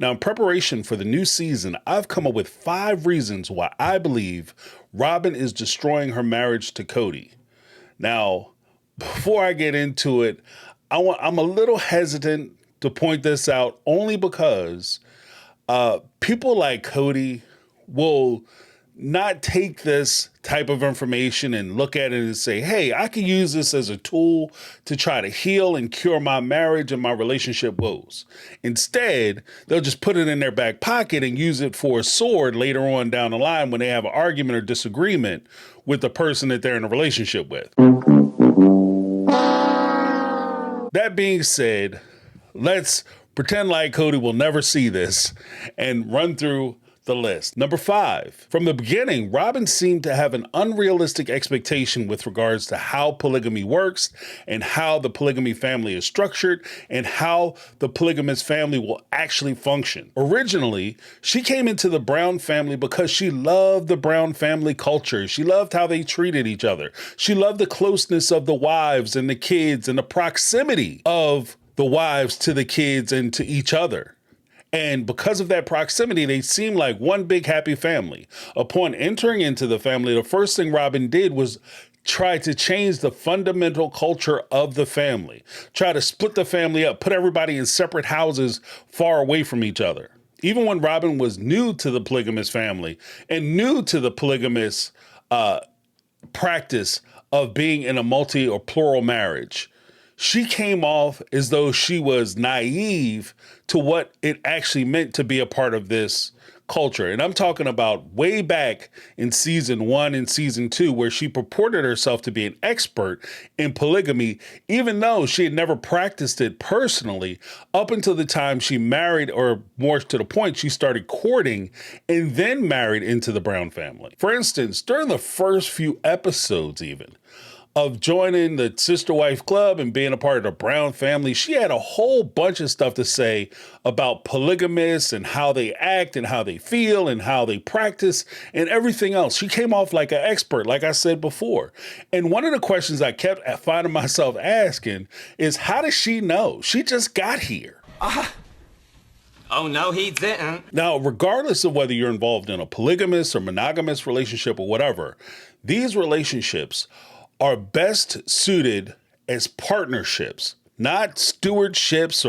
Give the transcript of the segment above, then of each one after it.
Now, in preparation for the new season, I've come up with 5 reasons why I believe Robyn is destroying her marriage to Cody. Now, before I get into it, I'm a little hesitant to point this out only because people like Cody will not take this type of information and look at it and say, hey, I can use this as a tool to try to heal and cure my marriage and my relationship woes. Instead, they'll just put it in their back pocket and use it for a sword later on down the line when they have an argument or disagreement with the person that they're in a relationship with. That being said, let's pretend like Cody will never see this and run through the list. Number 5, from the beginning, Robyn seemed to have an unrealistic expectation with regards to how polygamy works and how the polygamy family is structured and how the polygamous family will actually function. Originally, she came into the Brown family because she loved the Brown family culture. She loved how they treated each other. She loved the closeness of the wives and the kids and the proximity of the wives to the kids and to each other. And because of that proximity, they seemed like one big happy family. Upon entering into the family, the first thing Robyn did was try to change the fundamental culture of the family, try to split the family up, put everybody in separate houses far away from each other. Even when Robyn was new to the polygamous family and new to the polygamous practice of being in a multi or plural marriage, she came off as though she was naive to what it actually meant to be a part of this culture. And I'm talking about way back in season 1 and season 2, where she purported herself to be an expert in polygamy, even though she had never practiced it personally up until the time she married, or more to the point, she started courting and then married into the Brown family. For instance, during the first few episodes even, of joining the sister wife club and being a part of the Brown family, she had a whole bunch of stuff to say about polygamists and how they act and how they feel and how they practice and everything else. She came off like an expert, like I said before. And one of the questions I kept finding myself asking is, how does she know? She just got here. Oh, no, he didn't. Now, regardless of whether you're involved in a polygamous or monogamous relationship or whatever, these relationships are best suited as partnerships, not stewardships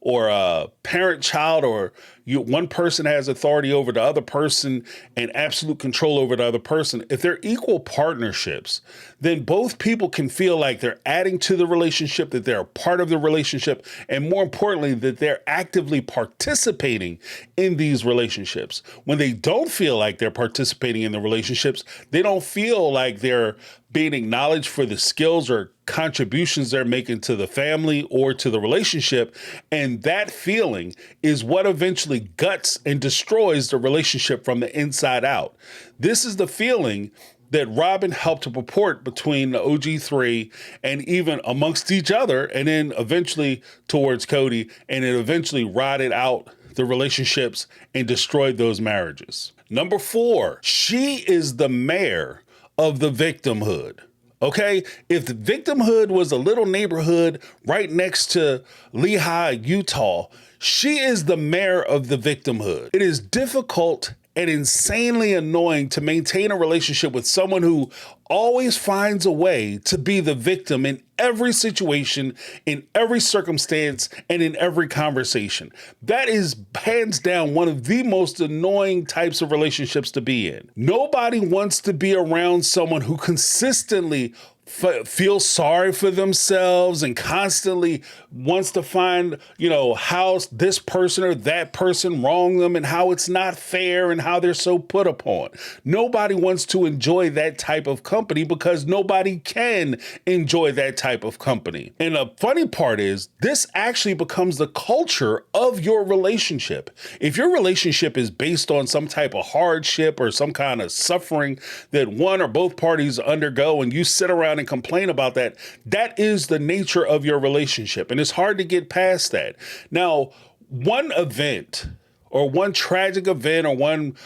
or parent-child, or one person has authority over the other person and absolute control over the other person. If they're equal partnerships, then both people can feel like they're adding to the relationship, that they're a part of the relationship, and more importantly, that they're actively participating in these relationships. When they don't feel like they're participating in the relationships, they don't feel like they're being acknowledged for the skills or contributions they're making to the family or to the relationship. And that feeling is what eventually guts and destroys the relationship from the inside out. This is the feeling that Robyn helped to purport between the OG3 and even amongst each other, and then eventually towards Cody, and it eventually rotted out the relationships and destroyed those marriages. Number 4, she is the mayor of the Victimhood. Okay, if the Victimhood was a little neighborhood right next to Lehigh, Utah, she is the mayor of the Victimhood. It is difficult and insanely annoying to maintain a relationship with someone who always finds a way to be the victim in every situation, in every circumstance, and in every conversation. That is hands down one of the most annoying types of relationships to be in. Nobody wants to be around someone who consistently feel sorry for themselves and constantly wants to find, how this person or that person wronged them and how it's not fair and how they're so put upon. Nobody wants to enjoy that type of company because nobody can enjoy that type of company. And the funny part is, this actually becomes the culture of your relationship. If your relationship is based on some type of hardship or some kind of suffering that one or both parties undergo, and you sit around and complain about that, that is the nature of your relationship. And it's hard to get past that. Now, one event or one tragic event or one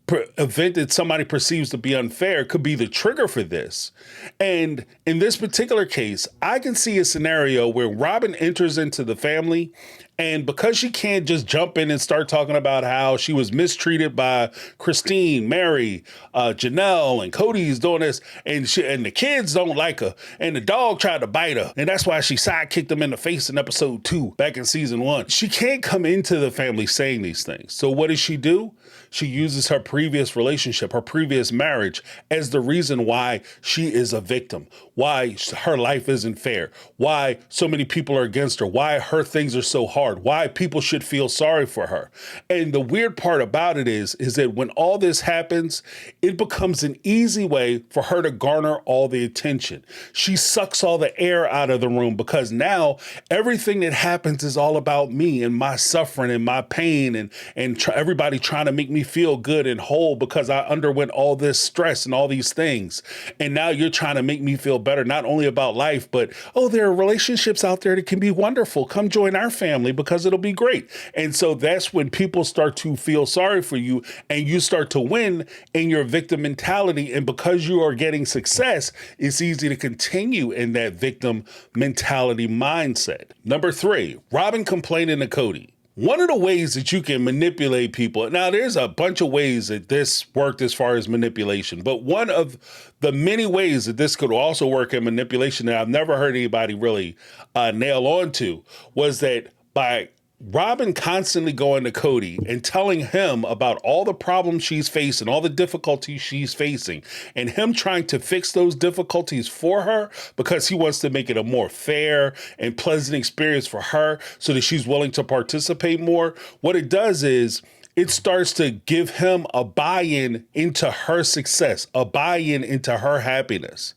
event that somebody perceives to be unfair could be the trigger for this. And in this particular case, I can see a scenario where Robyn enters into the family And because she can't just jump in and start talking about how she was mistreated by Christine, Mary, Janelle, and Cody's doing this, and the kids don't like her, and the dog tried to bite her, and that's why she sidekicked him in the face in episode 2 back in season 1. She can't come into the family saying these things. So what does she do? She uses her previous relationship, her previous marriage, as the reason why she is a victim, why her life isn't fair, why so many people are against her, why her things are so hard, why people should feel sorry for her. And the weird part about it is that when all this happens, it becomes an easy way for her to garner all the attention. She sucks all the air out of the room because now everything that happens is all about me and my suffering and my pain and everybody trying to make me feel good and whole because I underwent all this stress and all these things. And now you're trying to make me feel better, not only about life, but, oh, there are relationships out there that can be wonderful. Come join our family because it'll be great. And so that's when people start to feel sorry for you and you start to win in your victim mentality. And because you are getting success, it's easy to continue in that victim mentality mindset. Number 3, Robyn complaining to Cody. One of the ways that you can manipulate people, now there's a bunch of ways that this worked as far as manipulation, but one of the many ways that this could also work in manipulation that I've never heard anybody really nail on to was that by Robyn constantly going to Cody and telling him about all the problems she's facing, all the difficulties she's facing, and him trying to fix those difficulties for her because he wants to make it a more fair and pleasant experience for her so that she's willing to participate more. What it does is it starts to give him a buy-in into her success, a buy-in into her happiness.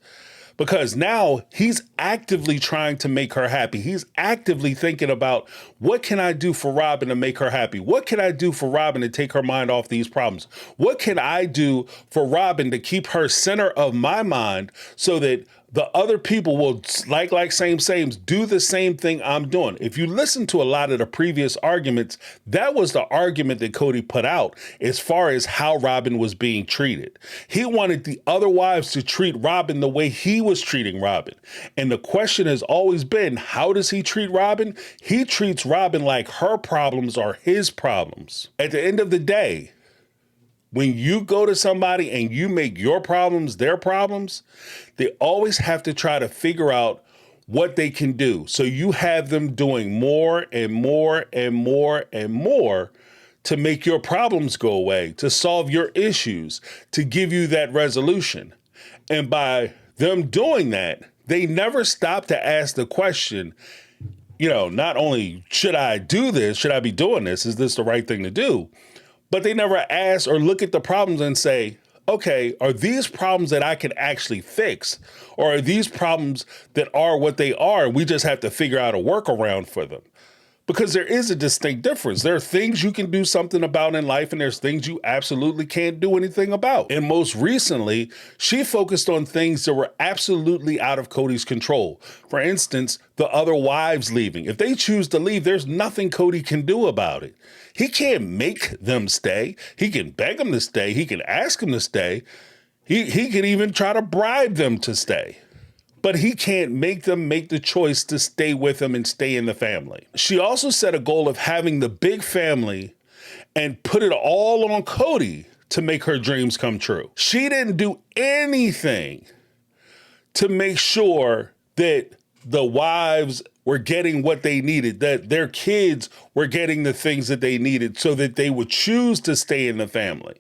Because now he's actively trying to make her happy. He's actively thinking about, what can I do for Robyn to make her happy? What can I do for Robyn to take her mind off these problems? What can I do for Robyn to keep her center of my mind so that the other people will, like same, do the same thing I'm doing? If you listen to a lot of the previous arguments, that was the argument that Cody put out as far as how Robyn was being treated. He wanted the other wives to treat Robyn the way he was treating Robyn. And the question has always been, how does he treat Robyn? He treats Robyn like her problems are his problems. At the end of the day, when you go to somebody and you make your problems their problems, they always have to try to figure out what they can do. So you have them doing more and more and more and more to make your problems go away, to solve your issues, to give you that resolution. And by them doing that, they never stop to ask the question, not only should I do this, should I be doing this? Is this the right thing to do? But they never ask or look at the problems and say, okay, are these problems that I can actually fix? Or are these problems that are what they are? We just have to figure out a workaround for them. Because there is a distinct difference. There are things you can do something about in life, and there's things you absolutely can't do anything about. And most recently, she focused on things that were absolutely out of Cody's control. For instance, the other wives leaving. If they choose to leave, there's nothing Cody can do about it. He can't make them stay. He can beg them to stay. He can ask them to stay. He can even try to bribe them to stay. But he can't make them make the choice to stay with him and stay in the family. She also set a goal of having the big family and put it all on Cody to make her dreams come true. She didn't do anything to make sure that the wives were getting what they needed, that their kids were getting the things that they needed so that they would choose to stay in the family.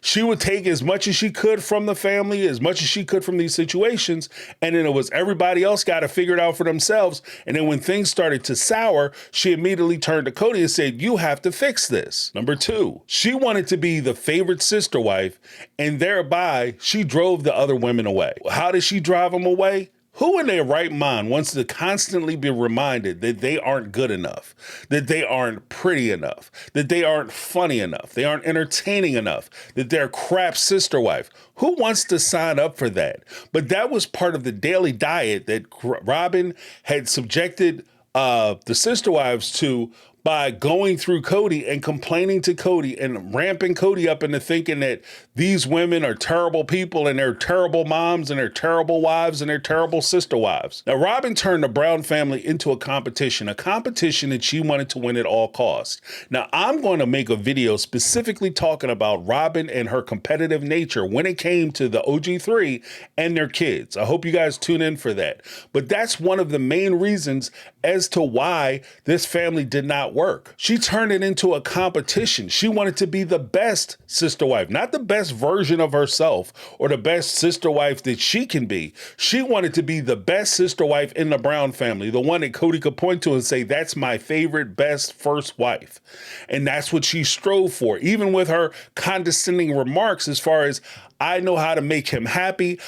She would take as much as she could from the family, as much as she could from these situations, and then it was everybody else got to figure it out for themselves. And then when things started to sour, she immediately turned to Cody and said, you have to fix this. Number 2, she wanted to be the favorite sister wife, and thereby she drove the other women away. How did she drive them away? Who in their right mind wants to constantly be reminded that they aren't good enough, that they aren't pretty enough, that they aren't funny enough, they aren't entertaining enough, that they're crap sister wife? Who wants to sign up for that? But that was part of the daily diet that Robyn had subjected the sister wives to by going through Kody and complaining to Kody and ramping Kody up into thinking that these women are terrible people and they're terrible moms and they're terrible wives and they're terrible sister wives. Now, Robyn turned the Brown family into a competition that she wanted to win at all costs. Now, I'm going to make a video specifically talking about Robyn and her competitive nature when it came to the OG3 and their kids. I hope you guys tune in for that. But that's one of the main reasons as to why this family did not work. She turned it into a competition. She wanted to be the best sister wife, not the best version of herself or the best sister wife that she can be. She wanted to be the best sister wife in the Brown family, the one that Kody could point to and say, that's my favorite, best first wife. And that's what she strove for, even with her condescending remarks as far as, I know how to make him happy.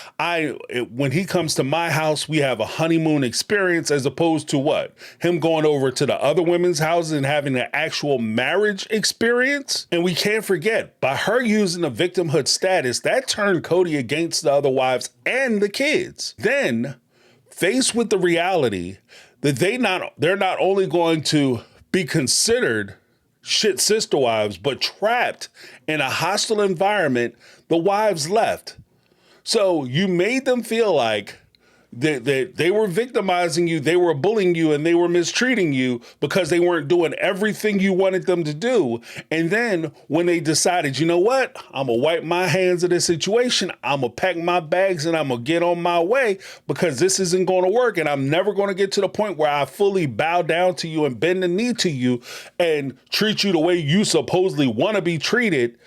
When he comes to my house, we have a honeymoon experience, as opposed to what? Him going over to the other women's houses and having an actual marriage experience. And we can't forget, by her using the victimhood status, that turned Kody against the other wives and the kids. Then, faced with the reality that they're not only going to be considered shit sister wives, but trapped in a hostile environment, the wives left. So you made them feel like that they were victimizing you, they were bullying you, and they were mistreating you because they weren't doing everything you wanted them to do. And then when they decided, you know what, I'm gonna wipe my hands of this situation, I'm gonna pack my bags and I'm gonna get on my way because this isn't gonna work, and I'm never gonna get to the point where I fully bow down to you and bend the knee to you and treat you the way you supposedly wanna be treated,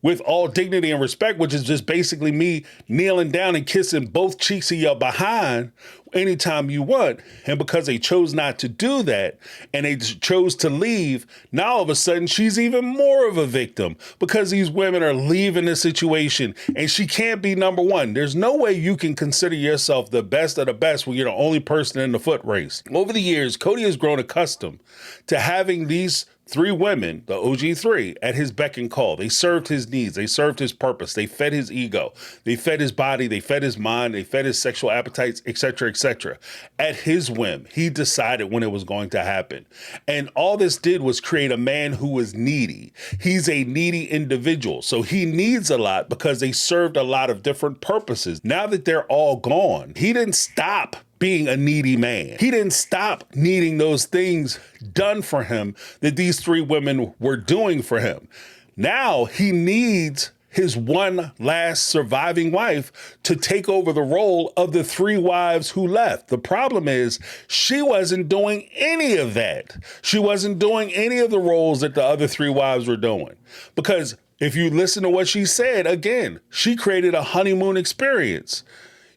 with all dignity and respect, which is just basically me kneeling down and kissing both cheeks of your behind anytime you want. And because they chose not to do that and they chose to leave, now all of a sudden she's even more of a victim because these women are leaving the situation and she can't be number one. There's no way you can consider yourself the best of the best when you're the only person in the foot race. Over the years, Kody has grown accustomed to having these three women, the OG3, at his beck and call. They served his needs. They served his purpose. They fed his ego. They fed his body. They fed his mind. They fed his sexual appetites, etc., etc. At his whim, he decided when it was going to happen. And all this did was create a man who was needy. He's a needy individual. So he needs a lot because they served a lot of different purposes. Now that they're all gone, he didn't stop being a needy man. He didn't stop needing those things done for him that these three women were doing for him. Now he needs his one last surviving wife to take over the role of the three wives who left. The problem is she wasn't doing any of that. She wasn't doing any of the roles that the other three wives were doing. Because if you listen to what she said, again, she created a honeymoon experience.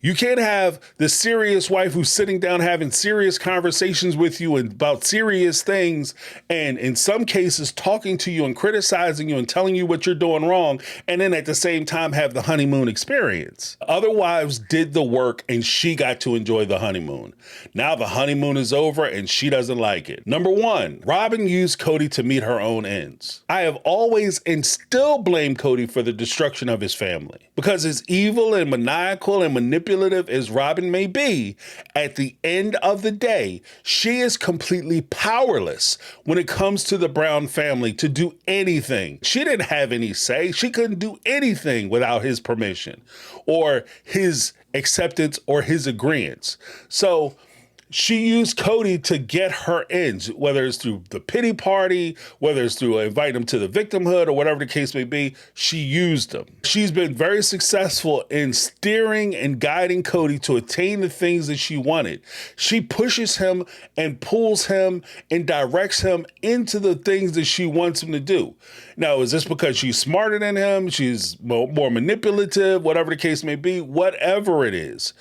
You can't have the serious wife who's sitting down having serious conversations with you about serious things, and in some cases talking to you and criticizing you and telling you what you're doing wrong, and then at the same time have the honeymoon experience. Other wives did the work and she got to enjoy the honeymoon. Now the honeymoon is over and she doesn't like it. Number one, Robyn used Kody to meet her own ends. I have always and still blamed Kody for the destruction of his family because as evil and maniacal and manipulative as Robyn may be, at the end of the day, she is completely powerless when it comes to the Brown family to do anything. She didn't have any say. She couldn't do anything without his permission or his acceptance or his agreement. So she used Kody to get her ends, whether it's through the pity party, whether it's through inviting him to the victimhood or whatever the case may be, she used them. She's been very successful in steering and guiding Kody to attain the things that she wanted. She pushes him and pulls him and directs him into the things that she wants him to do. Now, is this because she's smarter than him? She's more manipulative, whatever the case may be, whatever it is.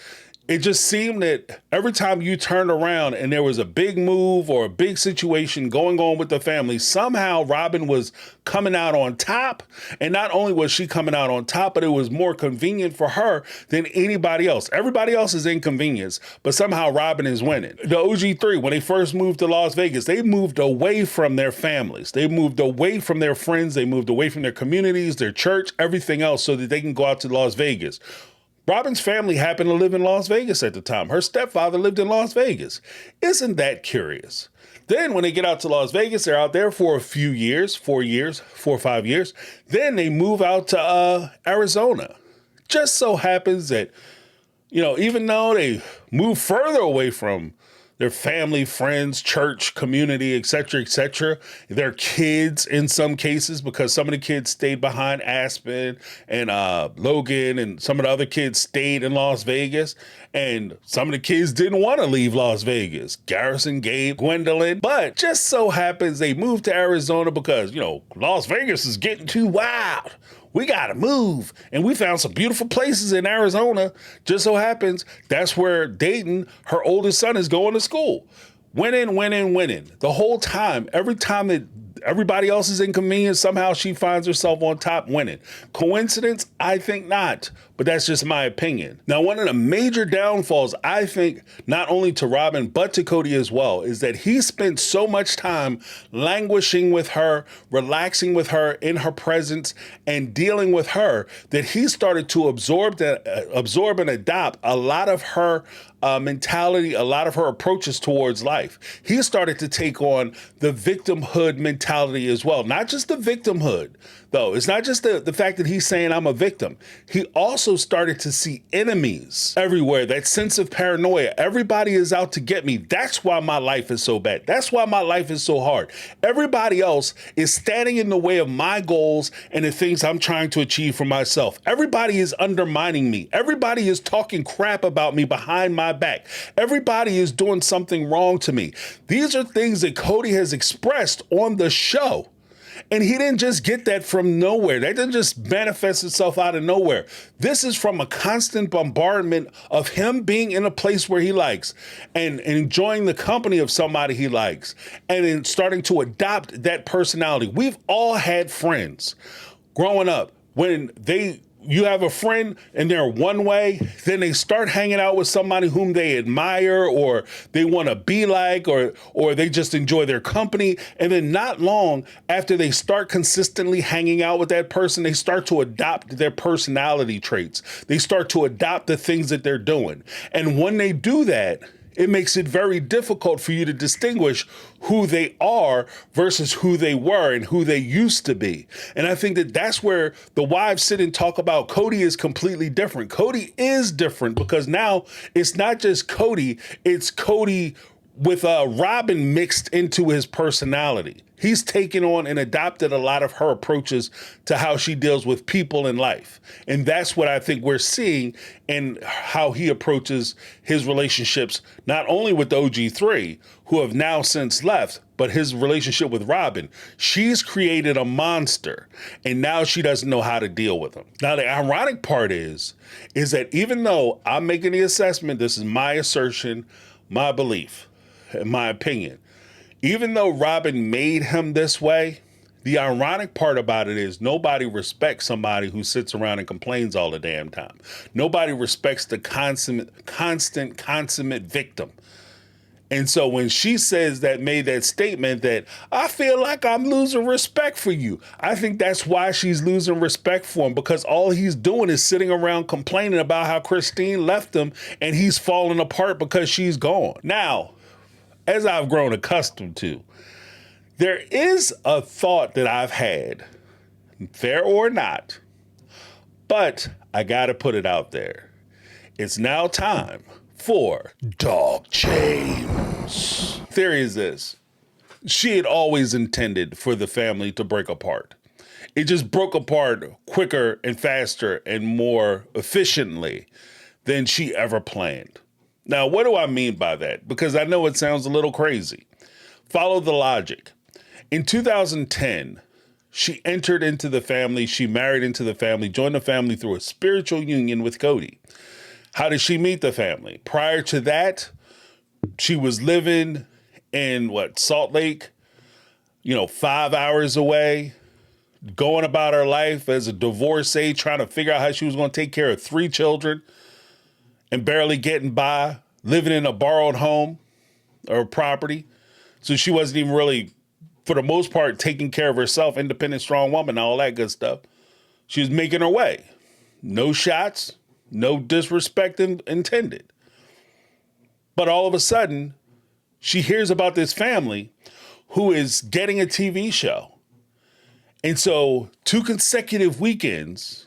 It just seemed that every time you turned around and there was a big move or a big situation going on with the family, somehow Robyn was coming out on top. And not only was she coming out on top, but it was more convenient for her than anybody else. Everybody else is inconvenienced, but somehow Robyn is winning. The OG3, when they first moved to Las Vegas, they moved away from their families. They moved away from their friends. They moved away from their communities, their church, everything else so that they can go out to Las Vegas. Robyn's family happened to live in Las Vegas at the time. Her stepfather lived in Las Vegas. Isn't that curious? Then when they get out to Las Vegas, they're out there for a few years, 4 or 5 years. Then they move out to Arizona. Just so happens that, even though they move further away from their family, friends, church, community, et cetera, their kids in some cases, because some of the kids stayed behind Aspen and Logan, and some of the other kids stayed in Las Vegas. And some of the kids didn't want to leave Las Vegas. Garrison, Gabe, Gwendolyn. But just so happens they moved to Arizona because, Las Vegas is getting too wild. We got to move. And we found some beautiful places in Arizona. Just so happens that's where Dayton, her oldest son, is going to school. Winning. The whole time, every time that everybody else is inconvenienced, somehow she finds herself on top winning. Coincidence? I think not. But that's just my opinion. Now, one of the major downfalls, I think, not only to Robyn, but to Kody as well, is that he spent so much time languishing with her, relaxing with her in her presence, and dealing with her, that he started to absorb and adopt a lot of her mentality, a lot of her approaches towards life. He started to take on the victimhood mentality as well. Not just the victimhood, though. It's not just the fact that he's saying I'm a victim. He also started to see enemies everywhere, that sense of paranoia. Everybody is out to get me. That's why my life is so bad. That's why my life is so hard. Everybody else is standing in the way of my goals and the things I'm trying to achieve for myself. Everybody is undermining me. Everybody is talking crap about me behind my back. Everybody is doing something wrong to me. These are things that Kody has expressed on the show. And he didn't just get that from nowhere. That didn't just manifest itself out of nowhere. This is from a constant bombardment of him being in a place where he likes and enjoying the company of somebody he likes and then starting to adopt that personality. We've all had friends growing up when you have a friend and they're one way, then they start hanging out with somebody whom they admire or they want to be like, or they just enjoy their company. And then not long after they start consistently hanging out with that person, they start to adopt their personality traits. They start to adopt the things that they're doing. And when they do that, it makes it very difficult for you to distinguish who they are versus who they were and who they used to be. And I think that that's where the wives sit and talk about Kody is completely different. Kody is different because now it's not just Kody, it's Kody with Robyn mixed into his personality. He's taken on and adopted a lot of her approaches to how she deals with people in life. And that's what I think we're seeing in how he approaches his relationships, not only with the OG3, who have now since left, but his relationship with Robyn. She's created a monster, and now she doesn't know how to deal with him. Now, the ironic part is that even though I'm making the assessment, this is my assertion, my belief, my opinion, even though Robyn made him this way, the ironic part about it is nobody respects somebody who sits around and complains all the damn time. Nobody respects the consummate victim. And so when she made that statement that I feel like I'm losing respect for you, I think that's why she's losing respect for him, because all he's doing is sitting around complaining about how Christine left him and he's falling apart because she's gone. Now, as I've grown accustomed to, there is a thought that I've had, fair or not, but I got to put it out there. It's now time for Dog James. Theory is this. She had always intended for the family to break apart. It just broke apart quicker and faster and more efficiently than she ever planned. Now, what do I mean by that? Because I know it sounds a little crazy. Follow the logic. In 2010, she entered into the family, she married into the family, joined the family through a spiritual union with Kody. How did she meet the family? Prior to that, she was living in Salt Lake, 5 hours away, going about her life as a divorcee, trying to figure out how she was going to take care of 3 children and barely getting by, living in a borrowed home or property. So she wasn't even really, for the most part, taking care of herself, independent, strong woman, all that good stuff. She was making her way. No shots, no disrespect intended. But all of a sudden, she hears about this family who is getting a TV show. And so 2 consecutive weekends,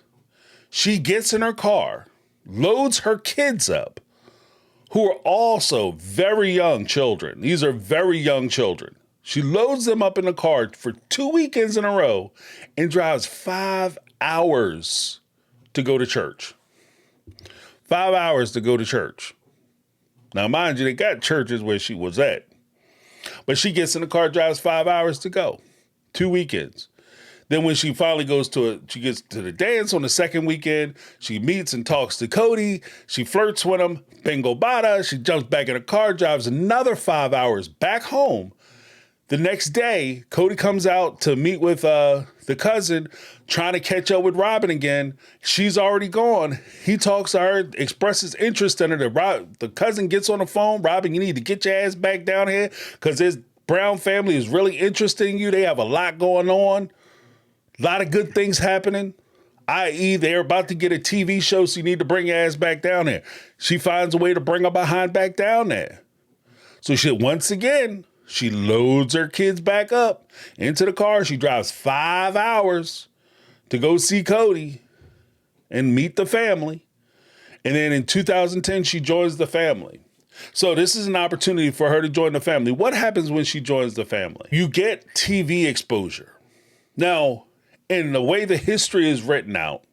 she gets in her car, loads her kids up, who are also very young children. These are very young children. She loads them up in the car for 2 weekends in a row and drives 5 hours to go to church. 5 hours to go to church. Now, mind you, they got churches where she was at. But she gets in the car, drives 5 hours to go. 2 weekends. Then when she finally she gets to the dance on the second weekend, she meets and talks to Cody. She flirts with him. Bingo bada. She jumps back in the car, drives another 5 hours back home. The next day, Cody comes out to meet with the cousin, trying to catch up with Robyn again. She's already gone. He talks to her, expresses interest in her. The cousin gets on the phone. Robyn, you need to get your ass back down here because this Brown family is really interested in you. They have a lot going on. A lot of good things happening, i.e. they're about to get a TV show, so you need to bring your ass back down there. She finds a way to bring her behind back down there. So once again, she loads her kids back up into the car. She drives 5 hours to go see Cody and meet the family. And then in 2010, she joins the family. So this is an opportunity for her to join the family. What happens when she joins the family? You get TV exposure. Now, in the way the history is written out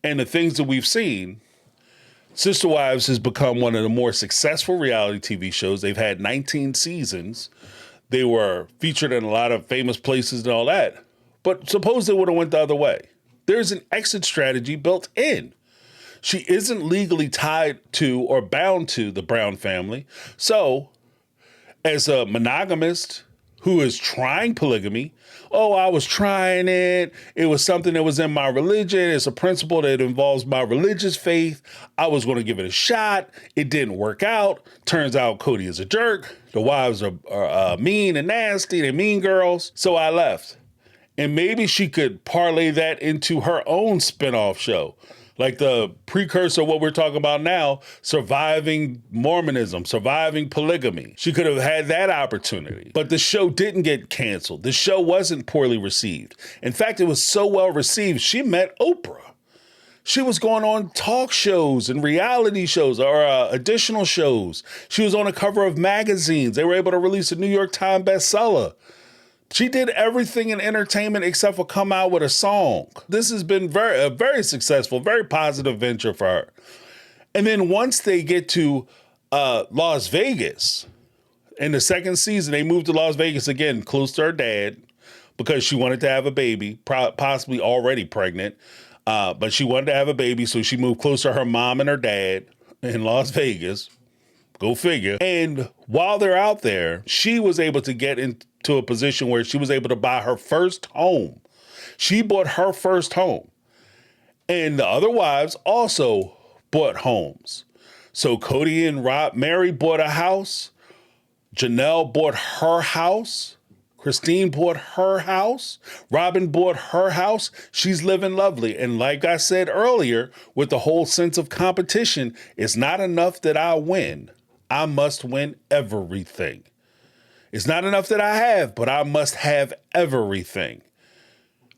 and the things that we've seen, Sister Wives has become one of the more successful reality TV shows. They've had 19 seasons. They were featured in a lot of famous places and all that. But suppose they would have went the other way. There's an exit strategy built in. She isn't legally tied to or bound to the Brown family. So as a monogamist who is trying polygamy, I was trying it. It was something that was in my religion. It's a principle that involves my religious faith. I was going to give it a shot. It didn't work out. Turns out Cody is a jerk. The wives are mean and nasty. They're mean girls. So I left. And maybe she could parlay that into her own spinoff show. Like the precursor of what we're talking about now, surviving Mormonism, surviving polygamy. She could have had that opportunity. But the show didn't get canceled. The show wasn't poorly received. In fact, it was so well received, she met Oprah. She was going on talk shows and reality shows or additional shows. She was on the cover of magazines. They were able to release a New York Times bestseller. She did everything in entertainment except for come out with a song. This has been a very successful, very positive venture for her. And then once they get to Las Vegas, in the second season, they moved to Las Vegas again, close to her dad, because she wanted to have a baby, possibly already pregnant. But she wanted to have a baby, so she moved closer to her mom and her dad in Las Vegas. Go figure. And while they're out there, she was able to get into a position where she was able to buy her first home. She bought her first home. And the other wives also bought homes. So Cody and Mary bought a house. Janelle bought her house. Christine bought her house. Robyn bought her house. She's living lovely. And like I said earlier, with the whole sense of competition, it's not enough that I win. I must win everything. It's not enough that I have, but I must have everything.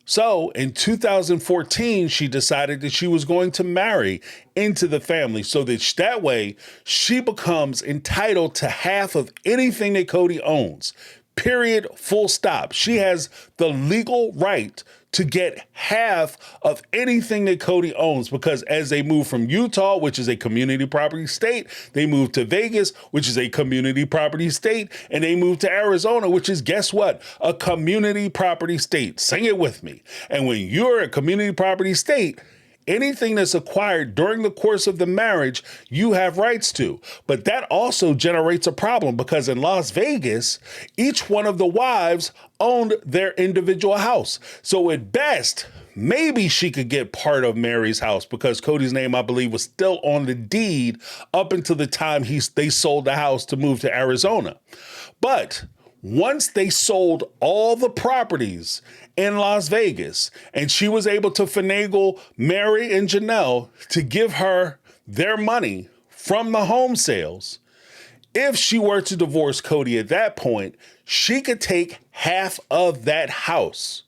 So in 2014, she decided that she was going to marry into the family so that way she becomes entitled to half of anything that Cody owns. Period. Full stop. She has the legal right to get half of anything that Cody owns, because as they move from Utah, which is a community property state, they move to Vegas, which is a community property state, and they move to Arizona, which is, guess what? A community property state. Sing it with me. And when you're a community property state, anything that's acquired during the course of the marriage, you have rights to. But that also generates a problem, because in Las Vegas, each one of the wives owned their individual house. So at best, maybe she could get part of Mary's house, because Cody's name, I believe, was still on the deed up until the time they sold the house to move to Arizona. But once they sold all the properties in Las Vegas, and she was able to finagle Mary and Janelle to give her their money from the home sales, If she were to divorce Cody at that point, she could take half of that house.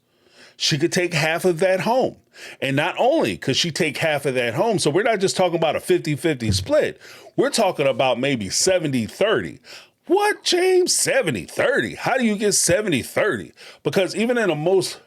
She could take half of that home. And not only could she take half of that home, so we're not just talking about a 50-50 split. We're talking about maybe 70-30. What, James? 70-30? How do you get 70-30? Because even in a most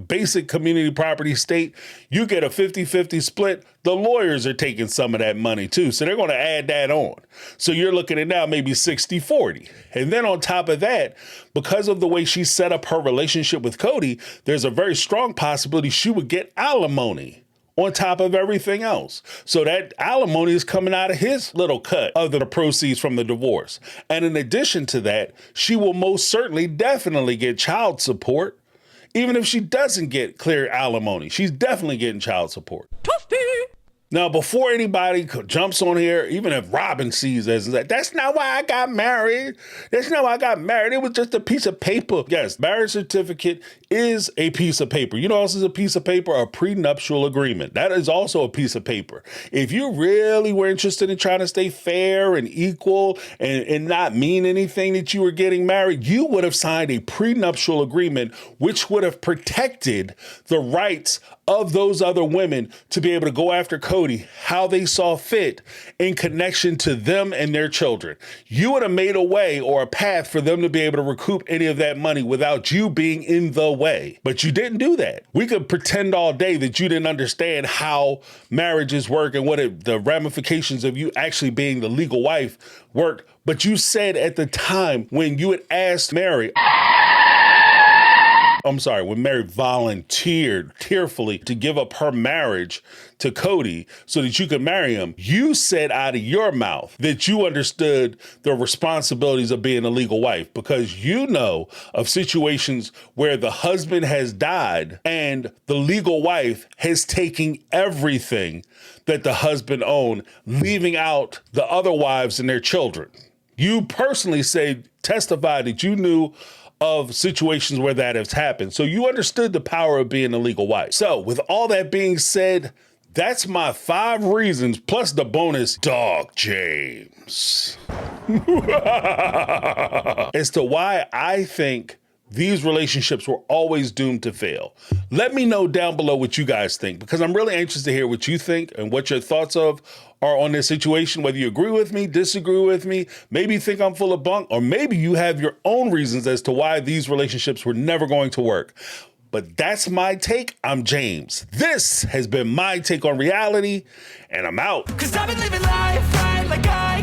basic community property state, you get a 50-50 split. The lawyers are taking some of that money too. So they're going to add that on. So you're looking at now maybe 60-40. And then on top of that, because of the way she set up her relationship with Cody, there's a very strong possibility she would get alimony on top of everything else. So that alimony is coming out of his little cut of the proceeds from the divorce. And in addition to that, she will most certainly definitely get child support. Even if she doesn't get clear alimony, she's definitely getting child support. Now, before anybody jumps on here, even if Robyn sees this and like, that's not why I got married. That's not why I got married. It was just a piece of paper. Yes, marriage certificate is a piece of paper. You know what else is a piece of paper? A prenuptial agreement. That is also a piece of paper. If you really were interested in trying to stay fair and equal and not mean anything that you were getting married, you would have signed a prenuptial agreement, which would have protected the rights of those other women to be able to go after Cody how they saw fit in connection to them and their children. You would have made a way or a path for them to be able to recoup any of that money without you being in the way. But you didn't do that. We could pretend all day that you didn't understand how marriages work and what the ramifications of you actually being the legal wife worked. But you said at the time when you had asked Mary, when Mary volunteered tearfully to give up her marriage to Cody so that you could marry him, you said out of your mouth that you understood the responsibilities of being a legal wife because you know of situations where the husband has died and the legal wife has taken everything that the husband owned, leaving out the other wives and their children. You personally testified that you knew of situations where that has happened. So you understood the power of being a legal wife. So with all that being said, that's my 5 reasons plus the bonus dog James as to why I think these relationships were always doomed to fail. Let me know down below what you guys think, because I'm really anxious to hear what you think and what your thoughts are on this situation, whether you agree with me, disagree with me, maybe you think I'm full of bunk, or maybe you have your own reasons as to why these relationships were never going to work. But that's my take. I'm James. This has been My Take on Reality, and I'm out. 'Cause I've been living life right like I